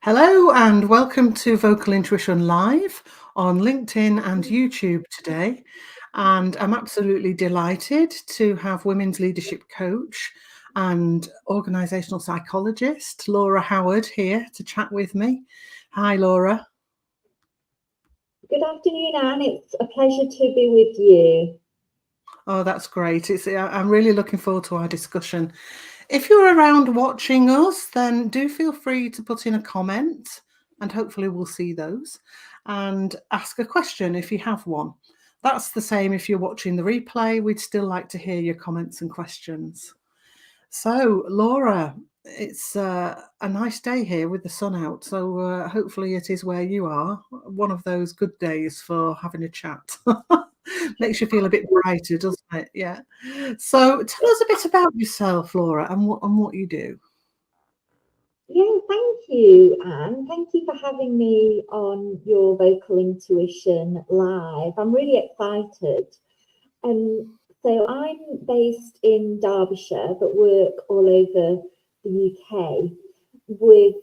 Hello and welcome to Vocal Intuition Live on LinkedIn and YouTube today. And I'm absolutely delighted to have women's leadership coach and organisational psychologist Laura Howard here to chat with me. Hi, Laura. Good afternoon, Anne. It's a pleasure to be with you. Oh, that's great. I'm really looking forward to our discussion. If you're around watching us, then do feel free to put in a comment and hopefully we'll see those, and ask a question if you have one. That's the same if you're watching the replay. We'd still like to hear your comments and questions. So, Laura, it's a nice day here with the sun out, so hopefully it is where you are. One of those good days for having a chat. Makes you feel a bit brighter, doesn't it? Yeah. So tell us a bit about yourself, Laura, and what you do. Yeah, thank you, Anne. Thank you for having me on your Vocal Intuition Live. I'm really excited. So I'm based in Derbyshire, but work all over the UK with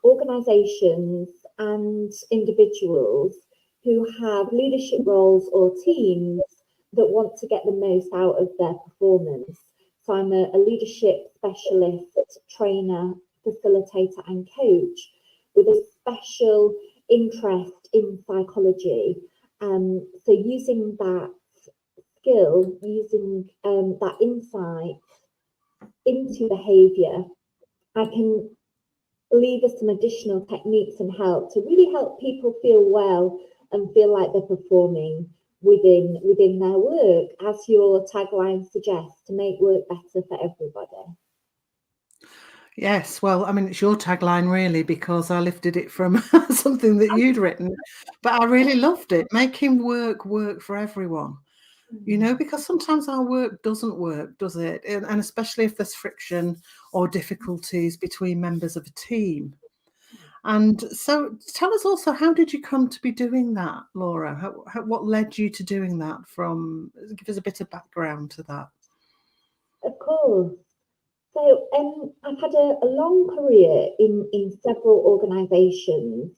organisations and individuals who have leadership roles or teams that want to get the most out of their performance. So I'm a leadership specialist, trainer, facilitator, and coach with a special interest in psychology. So using that skill, using that insight into behaviour, I can leave us some additional techniques and help to really help people feel well and feel like they're performing within their work, as your tagline suggests, to make work better for everybody. Yes, well, I mean, it's your tagline really, because I lifted it from something that you'd written, but I really loved it. Making work for everyone. Because sometimes our work doesn't work, does it? And especially if there's friction or difficulties between members of a team. And so tell us also, how did you come to be doing that, Laura? What led you to doing that? Give us a bit of background to that. Of course. So I've had a long career in several organisations,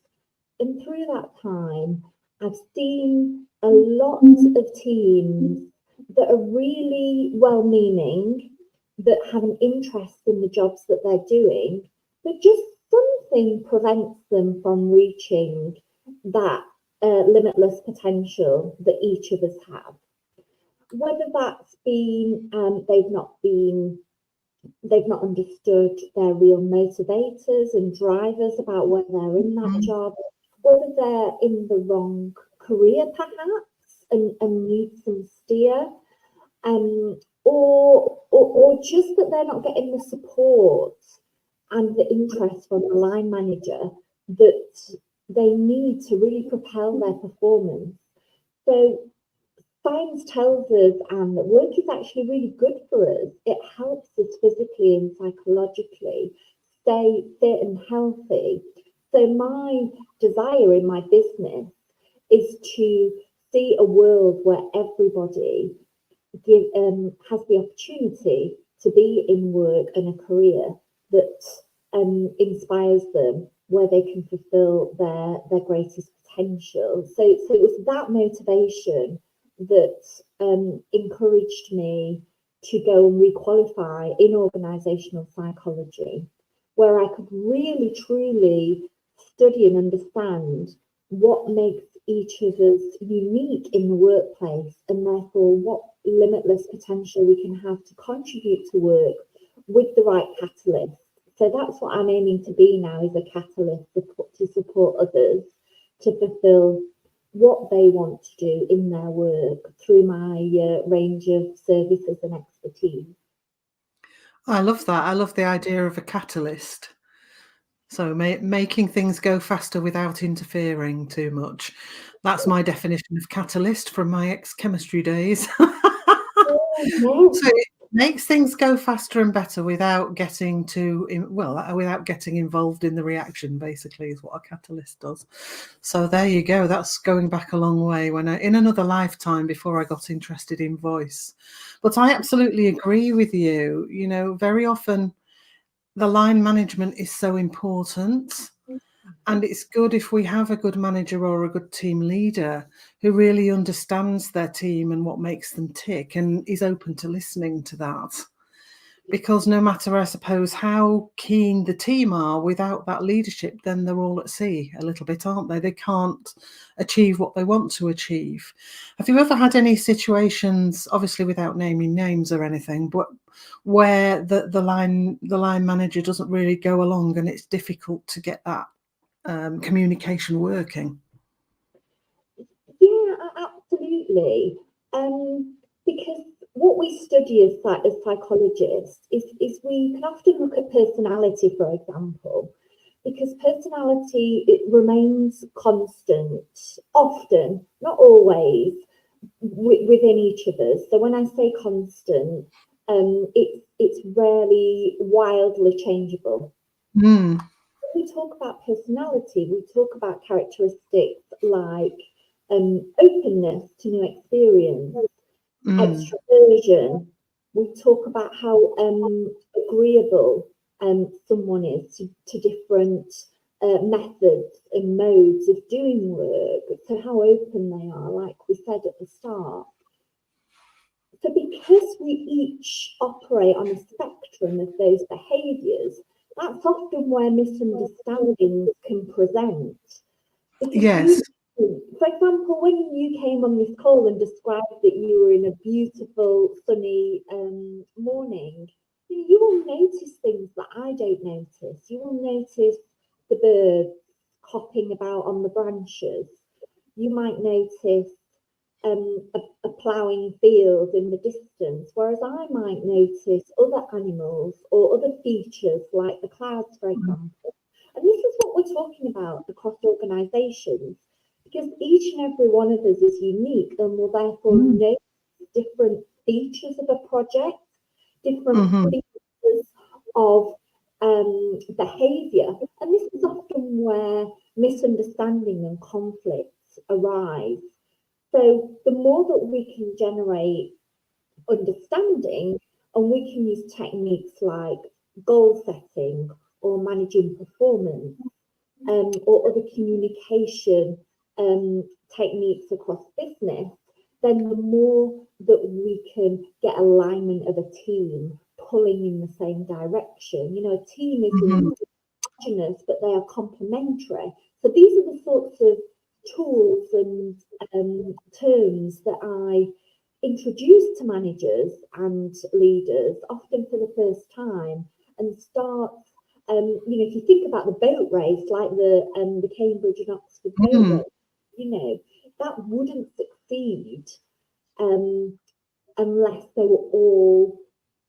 and through that time, I've seen a lot of teams that are really well-meaning, that have an interest in the jobs that they're doing, but just something prevents them from reaching that limitless potential that each of us have. Whether that's been they've not understood their real motivators and drivers about why they're in that job, whether they're in the wrong career perhaps and need some steer, or just that they're not getting the support and the interest from the line manager that they need to really propel their performance. So science tells us, that work is actually really good for us. It helps us physically and psychologically stay fit and healthy. So my desire in my business is to see a world where everybody has the opportunity to be in work and a career that inspires them, where they can fulfill their greatest potential. So it was that motivation that encouraged me to go and requalify in organisational psychology, where I could really truly study and understand what makes each of us unique in the workplace, and therefore what limitless potential we can have to contribute to work with the right catalyst. So that's what I'm aiming to be now, is a catalyst to support others to fulfill what they want to do in their work through my range of services and expertise. I love that. I love the idea of a catalyst. So making things go faster without interfering too much. That's my definition of catalyst from my ex-chemistry days. Yes. So it makes things go faster and better without getting without getting involved in the reaction, basically, is what a catalyst does. So there you go. That's going back a long way, in another lifetime, before I got interested in voice. But I absolutely agree with you. Very often the line management is so important. And it's good if we have a good manager or a good team leader who really understands their team and what makes them tick and is open to listening to that. Because no matter, I suppose, how keen the team are, without that leadership, then they're all at sea a little bit, aren't they? They can't achieve what they want to achieve. Have you ever had any situations, obviously without naming names or anything, but where the line manager doesn't really go along and it's difficult to get that communication working? Yeah, absolutely. Because what we study as psychologists is we can often look at personality, for example, because personality, it remains constant, often, not always, within each of us. So when I say constant, it's rarely wildly changeable. Mm. When we talk about personality, we talk about characteristics like openness to new experience, extroversion. We talk about how agreeable someone is to different methods and modes of doing work, so how open they are, like we said at the start. So because we each operate on a spectrum of those behaviours, that's often where misunderstandings can present. Because Yes. for example, when you came on this call and described that you were in a beautiful, sunny morning, you will notice things that I don't notice. You will notice the birds hopping about on the branches. You might notice a ploughing field in the distance, whereas I might notice other animals or other features like the clouds, for example. And this is what we're talking about across organisations, because each and every one of us is unique and will therefore know different features of a project, different features of behaviour. And this is often where misunderstanding and conflicts arise. So the more that we can generate understanding, and we can use techniques like goal setting or managing performance, or other communication techniques across business, then the more that we can get alignment of a team pulling in the same direction. You know, a team isn't homogeneous, but they are complementary. So these are the sorts of tools and terms that I introduce to managers and leaders, often for the first time, and start. You know, if you think about the boat race, like the Cambridge and Oxford boat race, you know, that wouldn't succeed unless they were all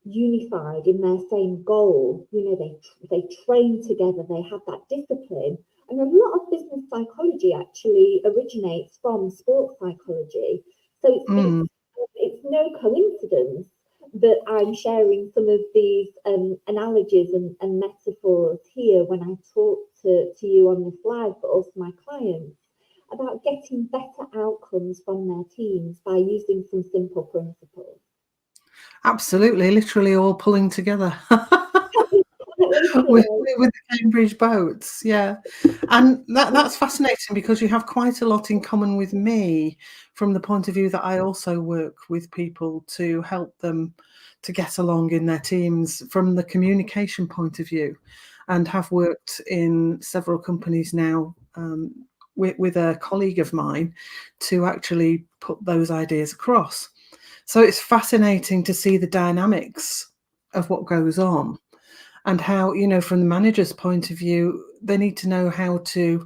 unified in their same goal. You know, they trained together, they had that discipline. And a lot of business psychology actually originates from sports psychology. So it's no coincidence that I'm sharing some of these analogies and metaphors here when I talk to you on this live, but also my clients, about getting better outcomes from their teams by using some simple principles. Absolutely, literally all pulling together. with the Cambridge boats, yeah. And that's fascinating, because you have quite a lot in common with me, from the point of view that I also work with people to help them to get along in their teams from the communication point of view, and have worked in several companies now with a colleague of mine to actually put those ideas across. So it's fascinating to see the dynamics of what goes on, and how, you know, from the manager's point of view, they need to know how to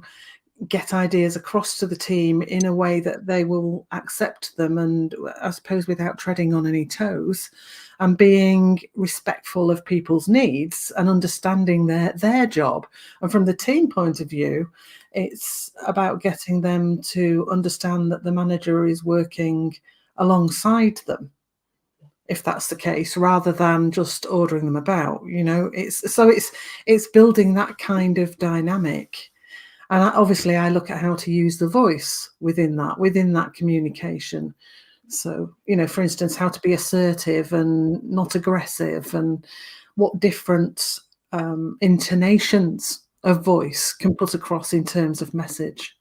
get ideas across to the team in a way that they will accept them, and I suppose without treading on any toes, and being respectful of people's needs and understanding their job. And from the team point of view, it's about getting them to understand that the manager is working alongside them, if that's the case, rather than just ordering them about. You know, it's building that kind of dynamic. And obviously I look at how to use the voice within that communication. So, you know, for instance, how to be assertive and not aggressive, and what different intonations of voice can put across in terms of message.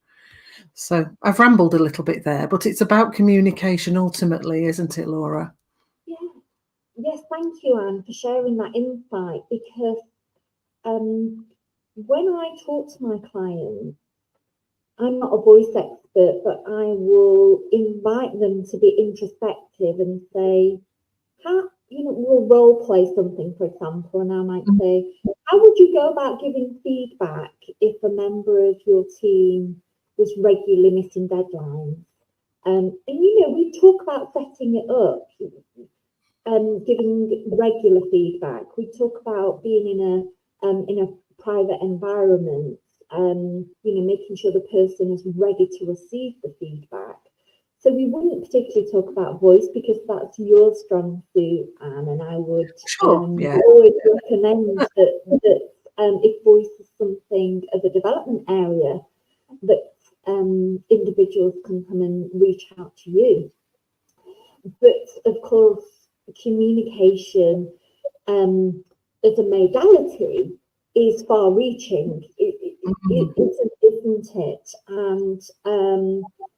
So I've rambled a little bit there, but it's about communication ultimately, isn't it, Laura? Yeah. Yes, thank you, Anne, for sharing that insight, because when I talk to my clients, I'm not a voice expert, but I will invite them to be introspective and say, how, we'll role play something, for example, and I might say, how would you go about giving feedback if a member of your team was regularly missing deadlines? And we talk about setting it up, giving regular feedback. We talk about being in a private environment, making sure the person is ready to receive the feedback. So we wouldn't particularly talk about voice because that's your strong suit, Anne, and I would always recommend that if voice is something of a development area, that individuals can come and reach out to you. But of course, communication as a modality is far-reaching, isn't it? And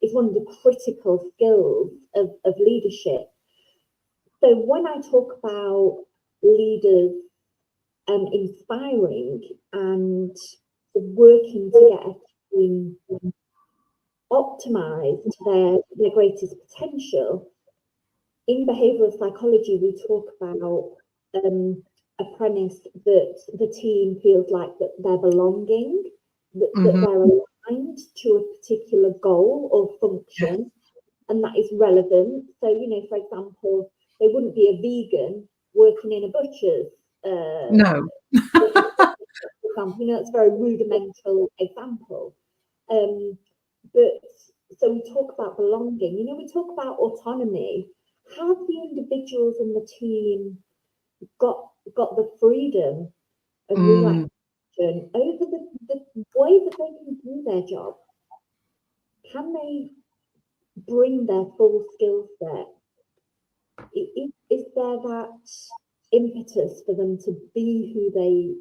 it's one of the critical skills of leadership. So when I talk about leaders inspiring and working to get a team optimized to their greatest potential, in behavioural psychology, we talk about a premise that the team feels like that they're belonging, that they're aligned to a particular goal or function, and that is relevant. So, for example, they wouldn't be a vegan working in a butcher's. No. For example, it's a very rudimental example. But so we talk about belonging. We talk about autonomy. Have the individuals in the team got the freedom of relaxation over the way that they can do their job? Can they bring their full skill set? Is there that impetus for them to be who they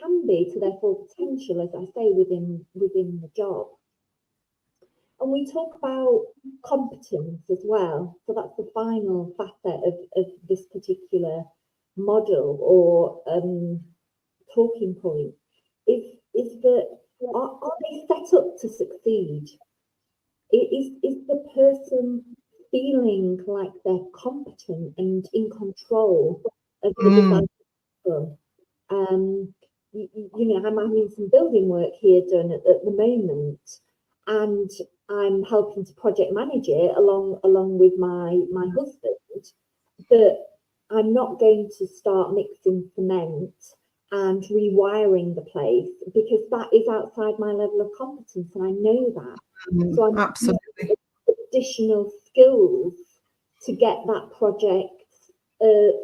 can be to their full potential, as I say, within the job? And we talk about competence as well. So that's the final facet of this particular model or talking point. Is that are they set up to succeed? Is the person feeling like they're competent and in control of the design? I'm having some building work here done at the moment, and I'm helping to project manage it along with my husband. But I'm not going to start mixing cement and rewiring the place because that is outside my level of competence, and I know that. So I'm absolutely additional skills to get that project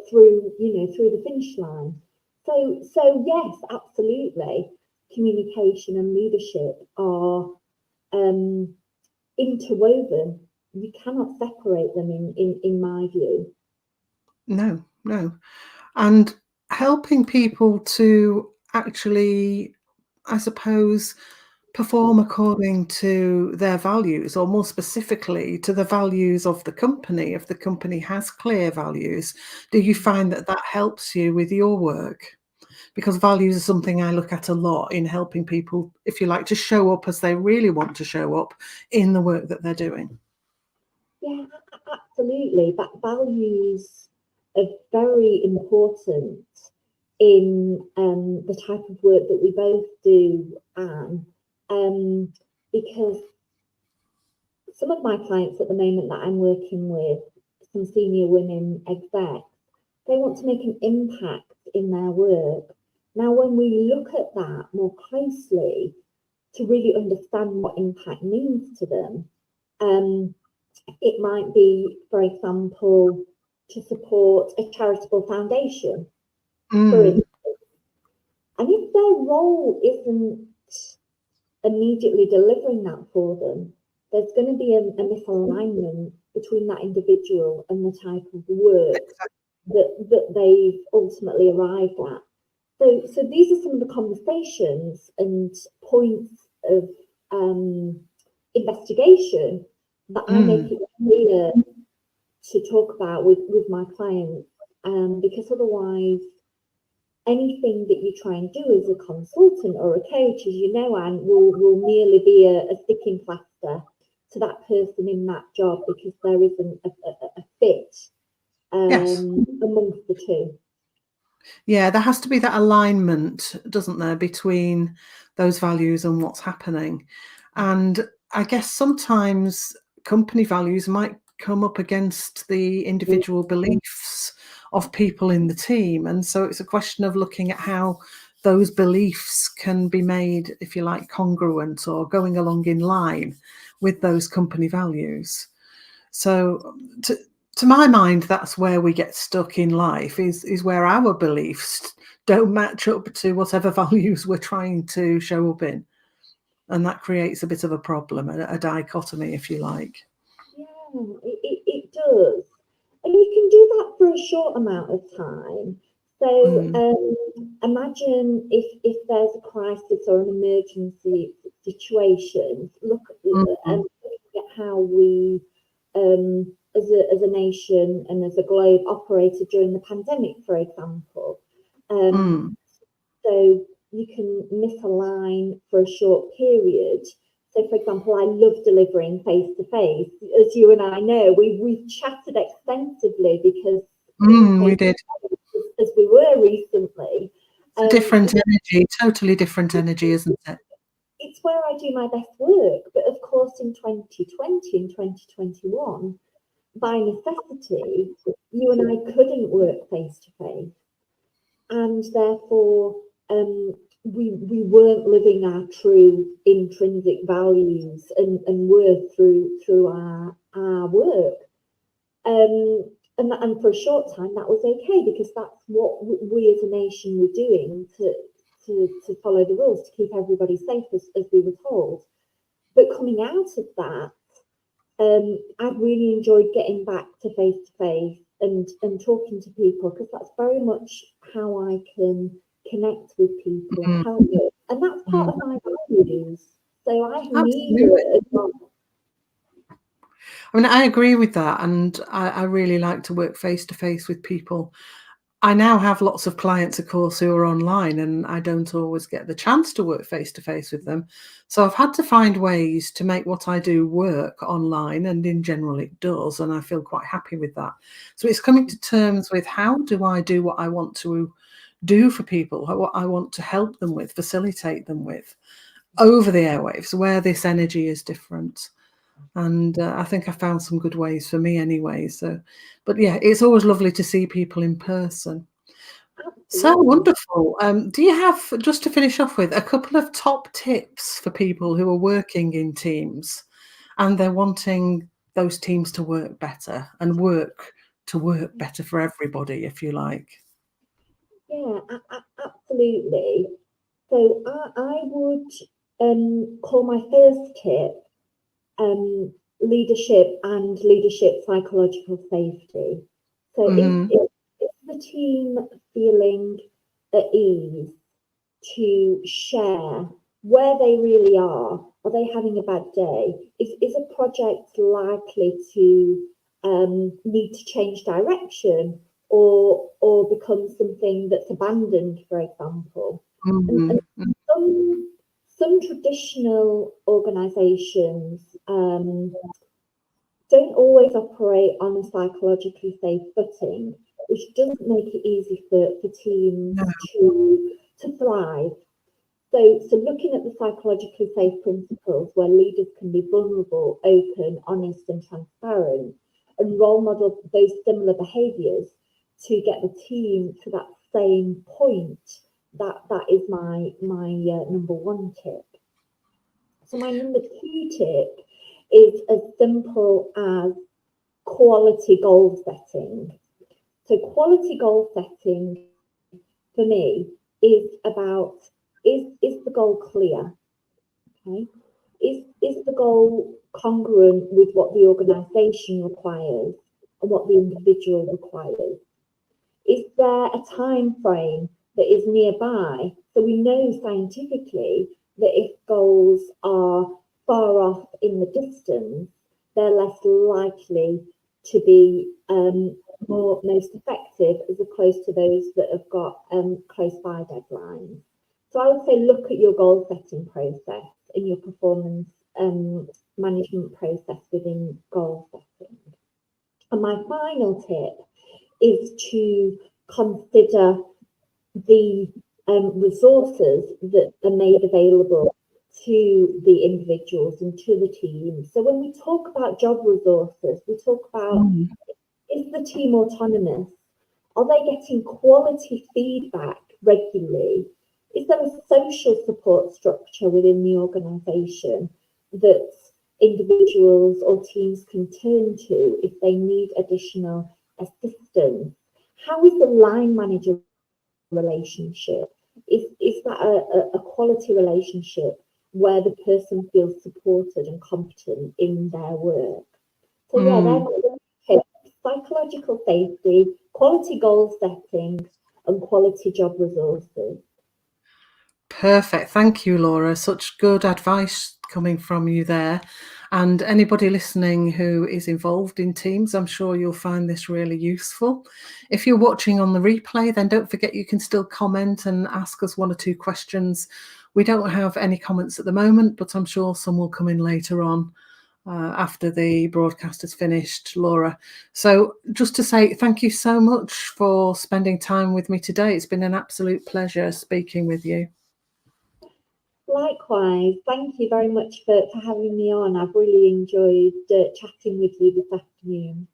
through the finish line. So yes, absolutely, communication and leadership are interwoven. You cannot separate them in my view. No. And helping people to actually, I suppose, perform according to their values, or more specifically to the values of the company. If the company has clear values, do you find that helps you with your work? Because values are something I look at a lot in helping people, if you like, to show up as they really want to show up in the work that they're doing. Yeah, absolutely. But values are very important in the type of work that we both do, Anne, because some of my clients at the moment that I'm working with, some senior women execs, they want to make an impact in their work. Now, when we look at that more closely to really understand what impact means to them, it might be, for example, to support a charitable foundation, for instance. And if their role isn't immediately delivering that for them, there's going to be a misalignment between that individual and the type of work that they've ultimately arrived at. So these are some of the conversations and points of investigation that I make it clear to talk about with my clients, because otherwise anything that you try and do as a consultant or a coach, as you know, Anne, will merely be a sticking plaster to that person in that job, because there isn't a fit amongst the two. Yeah, there has to be that alignment, doesn't there, between those values and what's happening. And I guess sometimes company values might come up against the individual beliefs of people in the team. And so it's a question of looking at how those beliefs can be made, if you like, congruent or going along in line with those company values. So to my mind, that's where we get stuck in life, is where our beliefs don't match up to whatever values we're trying to show up in. And that creates a bit of a problem, a dichotomy, if you like. Yeah, it does. And you can do that for a short amount of time. So imagine if there's a crisis or an emergency situation, look at how we as a nation and as a globe operated during the pandemic, for example. So you can misalign for a short period. So, for example, I love delivering face-to-face. As you and I know, we've chatted extensively because we did. As we were recently. Different energy, totally different energy, isn't it? It's where I do my best work. But of course, in 2020 and 2021, by necessity, you and I couldn't work face-to-face. And therefore, we weren't living our true intrinsic values and worth through our work. And for a short time, that was okay, because that's what we as a nation were doing to follow the rules, to keep everybody safe, as we were told. But coming out of that, I've really enjoyed getting back to face and talking to people, because that's very much how I can connect with people and help them. And that's part of my values. So I need it as well. I mean, I agree with that, and I really like to work face-to-face with people. I now have lots of clients, of course, who are online, and I don't always get the chance to work face-to-face with them. So I've had to find ways to make what I do work online, and in general it does, and I feel quite happy with that. So it's coming to terms with, how do I do what I want to do for people, what I want to help them with, facilitate them with, over the airwaves, where this energy is different. And I think I found some good ways for me anyway. So, but yeah, it's always lovely to see people in person. So wonderful. Do you have, just to finish off with, a couple of top tips for people who are working in teams and they're wanting those teams to work better and work better for everybody, if you like? Yeah, absolutely. So I would call my first tip leadership and leadership psychological safety. So if the team feeling at ease to share where they really are they having a bad day? Is a project likely to need to change direction or become something that's abandoned, for example? And some traditional organisations don't always operate on a psychologically safe footing, which doesn't make it easy for teams to thrive. So looking at the psychologically safe principles, where leaders can be vulnerable, open, honest, and transparent, and role model those similar behaviours to get the team to that same point, that is my number one tip. So my number two tip is as simple as quality goal setting. So quality goal setting for me is about, is the goal clear? Okay. Is the goal congruent with what the organisation requires and what the individual requires? Is there a time frame that is nearby. So we know scientifically that if goals are far off in the distance, they're less likely to be most effective as opposed to those that have got close by deadlines. So I would say look at your goal setting process and your performance management process within goal setting. And my final tip is to consider the resources that are made available to the individuals and to the team. So when we talk about job resources, we talk about, is the team autonomous? Are they getting quality feedback regularly? Is there a social support structure within the organisation that individuals or teams can turn to if they need additional assistance? How is the line manager relationship? Is that a quality relationship where the person feels supported and competent in their work? So yeah, they're psychological safety, quality goal setting, and quality job resources. Perfect. Thank you, Laura. Such good advice coming from you there. And anybody listening who is involved in teams, I'm sure you'll find this really useful. If you're watching on the replay, then don't forget you can still comment and ask us 1 or 2 questions. We don't have any comments at the moment, but I'm sure some will come in later on after the broadcast has finished, Laura. So just to say thank you so much for spending time with me today. It's been an absolute pleasure speaking with you. Likewise, thank you very much for having me on. I've really enjoyed chatting with you this afternoon.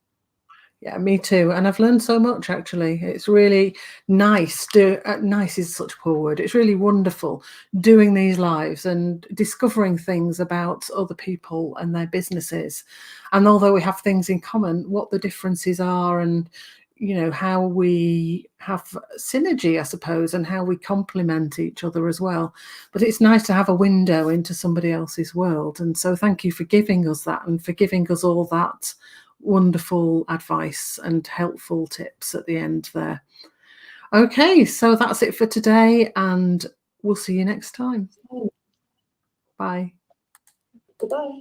Yeah, me too. And I've learned so much, actually. It's really nice. Nice is such a poor word. It's really wonderful doing these lives and discovering things about other people and their businesses. And although we have things in common, what the differences are and, you know, how we have synergy, I suppose, and how we complement each other as well. But it's nice to have a window into somebody else's world. And so thank you for giving us that and for giving us all that wonderful advice and helpful tips at the end there. Okay, so that's it for today, and we'll see you next time. Bye. Goodbye.